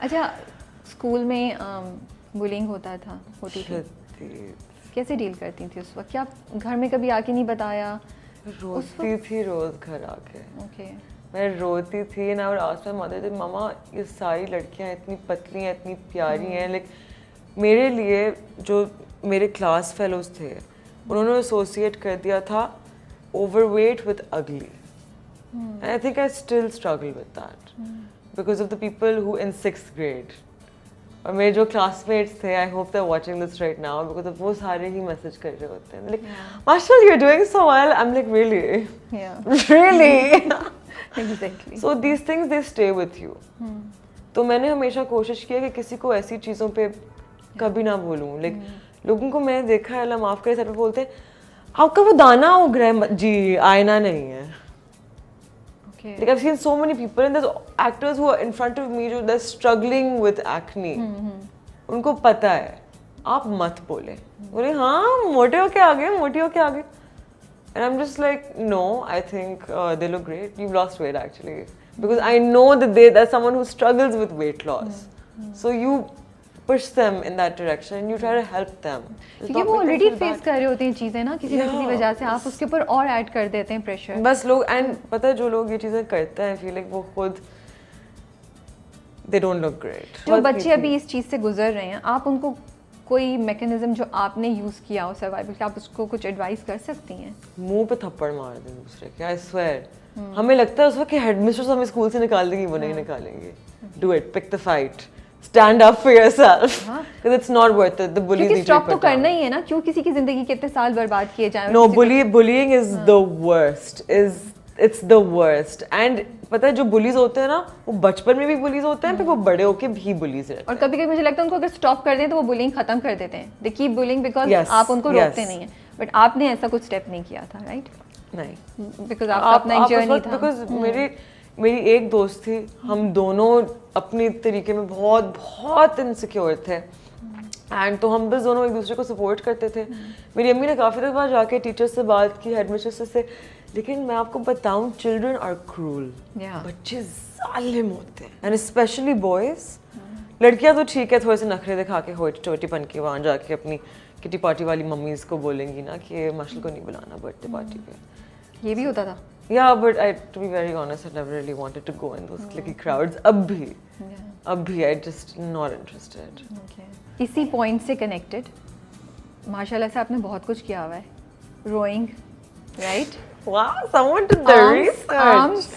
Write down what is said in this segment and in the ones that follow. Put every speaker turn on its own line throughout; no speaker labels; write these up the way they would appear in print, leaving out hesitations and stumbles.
अच्छा, स्कूल में बुलिंग होती थी, कैसे डील करती थी उस वक्त? क्या घर में कभी आके नहीं बताया?
रोती थी रोज घर आके।
ओके।
मैं रोती थी ना, और आज मैं मदर थी, मामा ये सारी लड़कियां इतनी पतली हैं, इतनी प्यारी हैं, लाइक मेरे लिए जो मेरे क्लास फेलोज थे उन्होंने एसोसिएट कर दिया था overweight with ugly. And I think I still struggle with that because of the people who in 6th grade, और मेरे जो क्लासमेट्स थे, I hope they are watching this right now, because वो सारे ही मैसेज कर रहे होते हैं like Marshall you are doing so well. I am like really
exactly.
So these things they stay with you. तो मैंने हमेशा कोशिश की है कि किसी को ऐसी चीज़ों पे कभी ना बोलूँ। लाइक लोगों को मैंने देखा है, अल्लाह माफ़ करे, सर पे बोलते हैं आपका वो दाना उग रहा है, जी आईना नहीं है। Like I've seen so many people and there's actors who are in front of me, they're struggling with acne. उनको पता है, आप मत बोले, बोले हाँ मोटे होके आ गए, मोटी होके आ गए। And I'm just like, no, I think they look great. You've lost weight actually, because I know that there's someone who struggles with weight loss. So you push them in that direction and you try to help them.
क्योंकि वो already face कर रहे होते हैं चीज़ें ना, किसी न किसी वजह से आप उसके ऊपर और ऐड कर देते हैं प्रेशर।
बस लोग, एंड पता है जो लोग ये चीज़ें करते हैं, फील लाइक वो खुद they don't look great.
जो बच्चे अभी इस चीज़ से गुजर रहे हैं, आप उनको कोई मैकेनिज्म जो आपने यूज़ किया हो सर्वाइवल का, आप उसको कुछ एडवाइस कर सकती हैं?
मुंह पे थप्पड़ मार दें दूसरे के, आई स्वेयर। हमें लगता है उस वक्त कि हेडमिस्ट्रेस हमें स्कूल से निकाल देंगी, वो नहीं निकालेंगे। Do it, pick the fight, stand up for yourself, because it's not worth it. The bullies need to be
stop तो
put
करना
down.
ही है ना, क्यों किसी की जिंदगी के इतने साल बर्बाद किए जाएं?
No, bullying is the worst. It's the worst. And पता है जो bullies होते हैं ना, वो बचपन में भी bullies होते हैं, फिर वो बड़े होके भी bullies रहते हैं।
और कभी-कभी मुझे लगता है उनको अगर स्टॉप कर दें तो वो बुलिंग खत्म कर देते हैं। They keep bullying because आप उनको रोकते नहीं हैं। बट आपने ऐसा कुछ स्टेप नहीं किया था, राइट?
नहीं,
बिकॉज आपका अपना एक जर्नी था।
बिकॉज मेरी एक दोस्त थी, हम दोनों अपनी तरीके में बहुत बहुत इनसिक्योर थे, एंड तो हम बस दोनों एक दूसरे को सपोर्ट करते थे। मेरी अम्मी ने काफ़ी देर बाद जाके टीचर से बात की, हेडमिस्ट्रेस से, लेकिन मैं आपको बताऊं, चिल्ड्रन आर क्रूल। बच्चे जालिम होते हैं, एंड स्पेशली बॉयज। लड़कियां तो ठीक है, थोड़े से नखरे दिखा के होट चोटीपन के वहाँ जाके अपनी किटी पार्टी वाली मम्मीज को बोलेंगी ना कि मार्शल को नहीं बुलाना बर्थडे पार्टी पे।
ये भी होता था?
Yeah, but to be very honest, I never really wanted to go in those cliquey crowds. अब भी I just not interested.
Okay. इसी पॉइंट से कनेक्टेड, माशाल्लाह से आपने बहुत कुछ किया हुआ है। Rowing, right?
Wow, someone did the research.
Arms,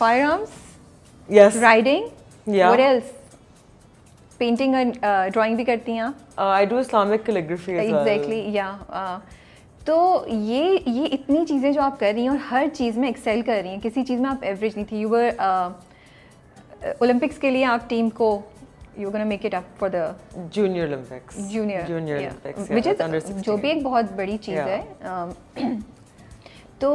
firearms.
Yes.
Riding.
Yeah.
What else? Painting and drawing भी करती हैं आप?
I do Islamic calligraphy as well.
Exactly, yeah. तो ये इतनी चीज़ें जो आप कर रही हैं और हर चीज़ में एक्सेल कर रही हैं, किसी चीज़ में आप एवरेज नहीं थी। यू वर ओलंपिक्स के लिए आप टीम को you gonna make it up for the
junior Olympics,
which is जो भी एक बहुत बड़ी चीज़ है। तो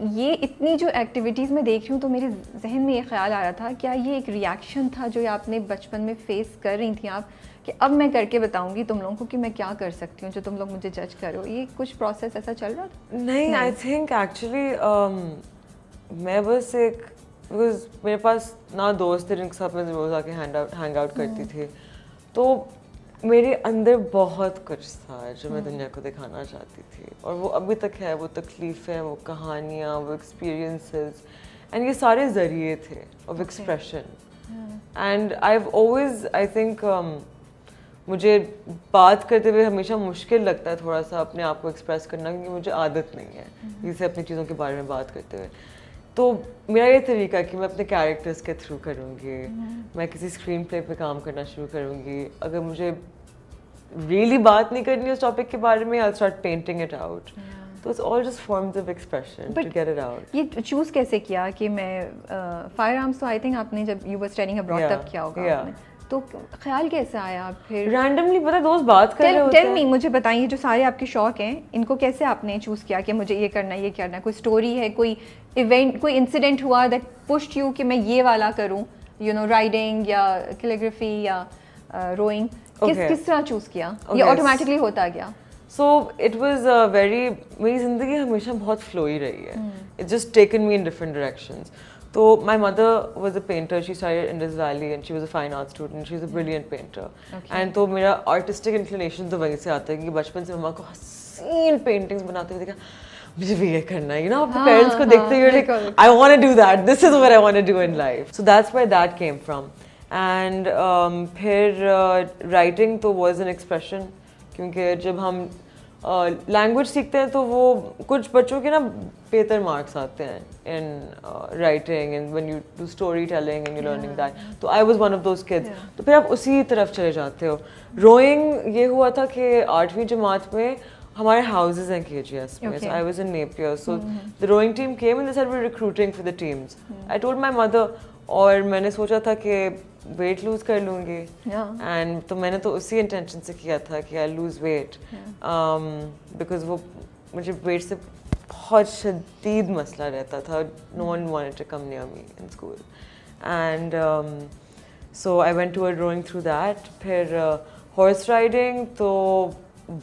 ये इतनी जो एक्टिविटीज़ मैं देख रही हूँ, तो मेरे जहन में ये ख्याल आ रहा था, क्या ये एक रिएक्शन था जो आपने बचपन में फेस कर रही थी आप, कि अब मैं करके बताऊंगी तुम लोगों को कि मैं क्या कर सकती हूँ, जो तुम लोग मुझे जज करो? ये कुछ प्रोसेस ऐसा चल रहा था?
नहीं, आई थिंक एक्चुअली मैं बस एक, बिकॉज मेरे पास ना दोस्त थे जिनके साथ मैं रोज आके हैंग आउट करती थी, तो मेरे अंदर बहुत कुछ था जो मैं दुनिया को दिखाना चाहती थी, और वो अभी तक है। वो तकलीफ़ें, वो कहानियाँ, वो एक्सपीरियंसेस, एंड ये सारे ज़रिए थे of expression. And I have always, I think मुझे बात करते हुए हमेशा मुश्किल लगता है थोड़ा सा अपने आप को एक्सप्रेस करना, क्योंकि मुझे आदत नहीं है जिससे अपनी चीज़ों के बारे में बात करते हुए। तो मेरा ये तरीका है कि मैं अपने कैरेक्टर्स के थ्रू करूँगी, मैं किसी स्क्रीन प्ले पे काम करना शुरू करूँगी। अगर मुझे रियली बात नहीं करनी उस टॉपिक के बारे में, I start painting it out. तो it's all just forms of expression to get it out.
ये चूज़ कैसे किया कि मैं फायर आर्म्स, तो आई थिंक आपने जब यू वर स्टडीइंग अब्रॉड तब किया होगा आपने, तो ख्याल कैसे आया फिर?
रैंडमली, पता दोस्त बात कर रहे होते हैं।
टेल मी, मुझे बताइए, जो सारे आपके शौक हैं, इनको कैसे आपने चूज़ किया कि मुझे ये करना है, ये करना है? कोई स्टोरी है, कोई इवेंट, कोई इंसिडेंट हुआ दैट पुश्ड यू कि मैं ये वाला करूं, यू नो, राइडिंग या कैलीग्राफी या रोइंग? किस तरह चूज़ किया? ये ऑटोमेटिकली होता गया?
सो इट वाज वेरी, मेरी ज़िंदगी हमेशा बहुत फ्लो ही रही है। It just taken me in different directions. तो my mother was a painter. She studied Indus Valley and she was a fine art student. She was a brilliant painter. And तो मेरा artistic inclination तो वहीं से आता है कि बचपन से मम्मा को हसीन paintings बनाते हुए देखा मुझे भी ये करना है, you know, अपने parents को देखते हुए like I want to do that. This is what I want to do in life. So that's where that came from. And फिर writing तो was an expression क्योंकि जब हम लैंग्वेज सीखते हैं तो वो कुछ बच्चों के ना बेहतर मार्क्स आते हैं in writing and when you do story telling and you learning that, तो I was one of those kids. तो फिर आप उसी तरफ चले जाते हो. रोइंग ये हुआ था कि 8वीं जमात में हमारे हाउसेज हैं KGS में, so I was in Napier, so the rowing team came and they said we're recruiting for the teams. I told my mother, और मैंने सोचा था कि वेट लूज कर लूँगी एंड तो मैंने तो उसी इंटेंशन से किया था कि आई लूज़ वेट बिकॉज वो मुझे वेट से बहुत शदीद मसला रहता था. No one wanted to come near me in school and so I went to a rowing through that. फिर हॉर्स राइडिंग तो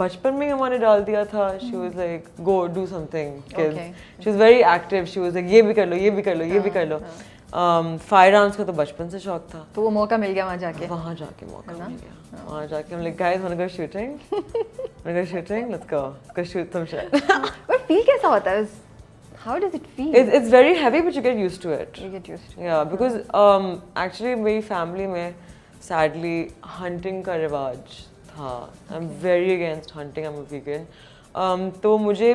बचपन में हमारे डाल दिया था. She was like go do something kids. She was very active. She was like ये भी कर लो, ये भी कर लो, ये भी कर लो. फायर आर्म्स का तो बचपन से शौक था,
तो वो मौका मिल गया वहाँ जाके
मौका मिल गया. वहाँ जाके हम like guys want to go shooting, let's go shoot some shit.
But feel कैसा होता है? How does it feel?
It's very heavy but you get used to it.
You get used to it.
Yeah, because actually मेरी family में sadly hunting का रिवाज था. I'm very against hunting. I'm a vegan. तो मुझे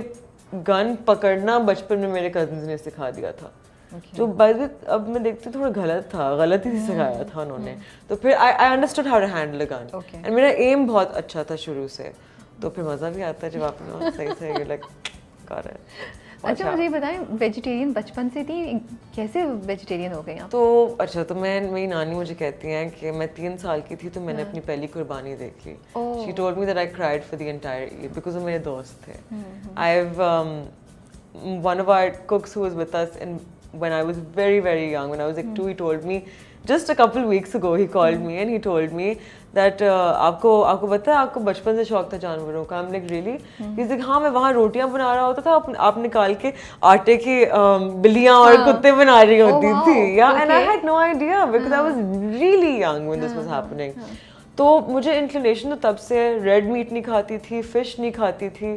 gun पकड़ना बचपन में मेरे कजिन्स ने सिखा दिया था. जो अब मैं देखती हूँ थोड़ा गलत था, गलती से सिखाया था उन्होंने. तो फिर I understood how to handle a gun and मेरा एम बहुत अच्छा था शुरू से. तो फिर मज़ा भी आता है जब आपने सही से लाइक कर रहे.
अच्छा मुझे बताएं, वेजिटेरियन बचपन से थी, कैसे वेजिटेरियन हो गई आप?
तो अच्छा, तो मेरी नानी मुझे कहती हैं कि मैं 3 साल की थी तो मैंने अपनी पहली कुर्बानी देख ली. She told me that I cried for the entire Eid because वो मेरे दोस्त थे. I have one of our cooks who was with us in when I was very very young, when I was like 2, he told me just a couple weeks ago, he called me and he told me that आपको पता है आपको बचपन से शौक था जानवरों का. I'm like really? He's like हाँ, मैं वहाँ रोटियाँ बना रहा होता था, आप निकाल के आटे की बिल्लियाँ और कुत्ते बना रही होती थी. Yeah, and I had no idea because I was really young when this was happening. तो मुझे इंक्लिनेशन तो तब से रेड मीट नहीं खाती थी, फिश नहीं खाती थी.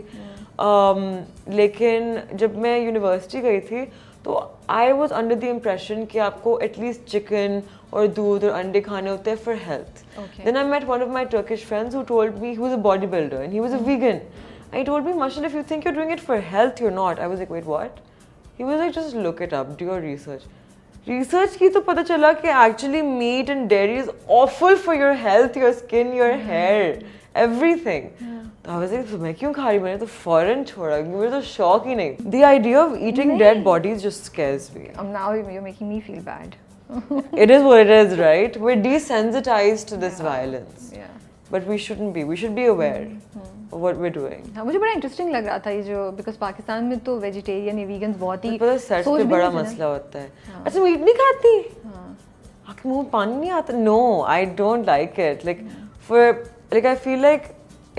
लेकिन जब मैं यूनिवर्सिटी गई थी तो I was under the impression कि आपको एटलीस्ट चिकन और दूध और अंडे खाने होते हैं for health. Then I met one of my Turkish friends who told me, he was a body builder and he was a vegan. I told me Marshall, if you think you're doing it for health, you're not. I was like, wait, what? He was like, just look it up, do your research. Research की तो पता चला कि actually meat and dairy is awful for your health, your skin, your hair, everything. तो I was like, तो मैं क्यों खा रही? मैंने तो फौरन छोड़ा क्योंकि मुझे तो शौक ही नहीं. The idea of eating dead bodies just scares me.
Now you're making me feel bad.
It is what it is, right? We're desensitized to this violence.
Yeah.
But we shouldn't be. We should be aware of what we're doing.
हाँ, मुझे बड़ा interesting लग रहा था ये जो, because Pakistan में तो वेजिटेरियन या वीगन्स बहुत ही
सर्च पे बड़ा मसला होता है. अच्छा, मीट नहीं खाती? आपके मुंह में पानी नहीं आता? No, I don't like it. Like I feel like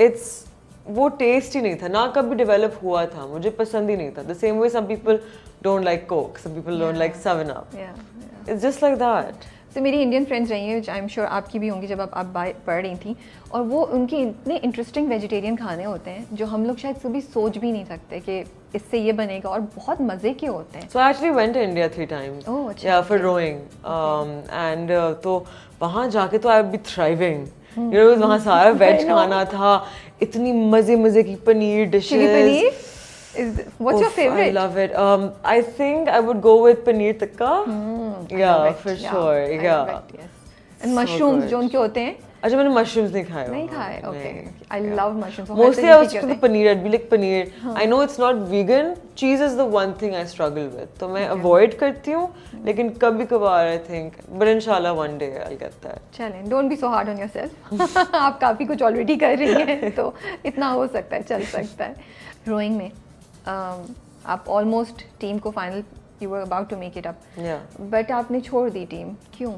it's वो टेस्ट ही नहीं था ना, कभी डेवलप हुआ था, मुझे पसंद ही नहीं था. The same way some people don't like Coke, some people don't like 7-Up. It's just like that.
तो मेरी इंडियन फ्रेंड्स रही हैं, आई एम श्योर आपकी भी होंगी जब आप पढ़ रही थी, और वो उनके इतने इंटरेस्टिंग वेजिटेरियन खाने होते हैं जो हम लोग शायद कभी सोच भी नहीं सकते कि इससे ये बनेगा, और बहुत मज़े के होते हैं.
So I actually went to India 3 times.
Oh अच्छा.
या फॉर रोइंग एंड तो वहाँ जाके तो I be thriving. You know, वहाँ सारा वेज खाना था, इतनी मजे की paneer dishes.
What's your favorite?
I love it. I think I would go with paneer tikka. Yeah, for sure. Yeah.
And mushrooms जो उनके होते हैं.
अच्छा, मैंने mushrooms नहीं खाए.
नहीं खाए. Okay. I love mushrooms.
Mostly I was to the paneer. I'd be like paneer. I know it's not vegan. Cheese is the one thing I struggle with. तो मैं avoid करती हूँ, लेकिन कभी कभार I think. But inshallah one day I'll get that.
चलें, don't be so hard on yourself. आप काफ़ी कुछ already कर रही हैं, तो इतना हो सकता है, चल सकता है. Rowing में आप almost team को final, you were about to make it up.
Yeah.
But आपने छोड़ दी team, क्यों?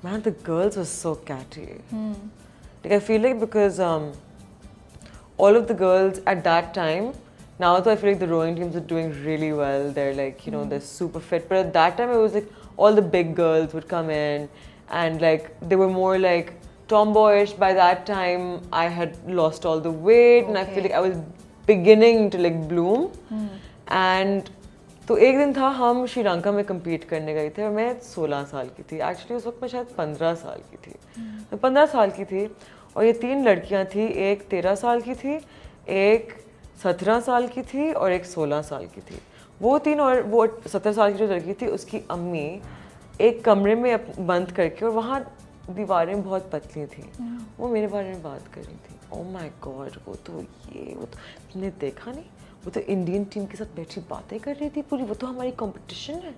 Man, the girls were so catty. Like I feel like because all of the girls at that time, Now though I feel like the rowing teams are doing really well. They're like, you know, they're super fit. But at that time it was like all the big girls would come in and like they were more like tomboyish. By that time I had lost all the weight and I feel like I was beginning to like bloom. And तो एक दिन था हम श्रीलंका में compete करने गए थे और मैं 16 साल की थी. Actually उस वक्त मैं शायद 15 साल की थी. मैं 15 साल की थी और ये 3 लड़कियां थी. एक 13 साल की थी, एक 17 साल की थी और एक 16 साल की थी. वो 3 और वो 17 साल की जो लड़की थी उसकी अम्मी एक कमरे में बंद करके, और वहाँ दीवारें बहुत पतली थी, वो मेरे बारे में बात कर रही थी. ओह माय गॉड, वो तो तुमने देखा नहीं, वो तो इंडियन टीम के साथ बैठी बातें कर रही थी पूरी, वो तो हमारी कंपटीशन है.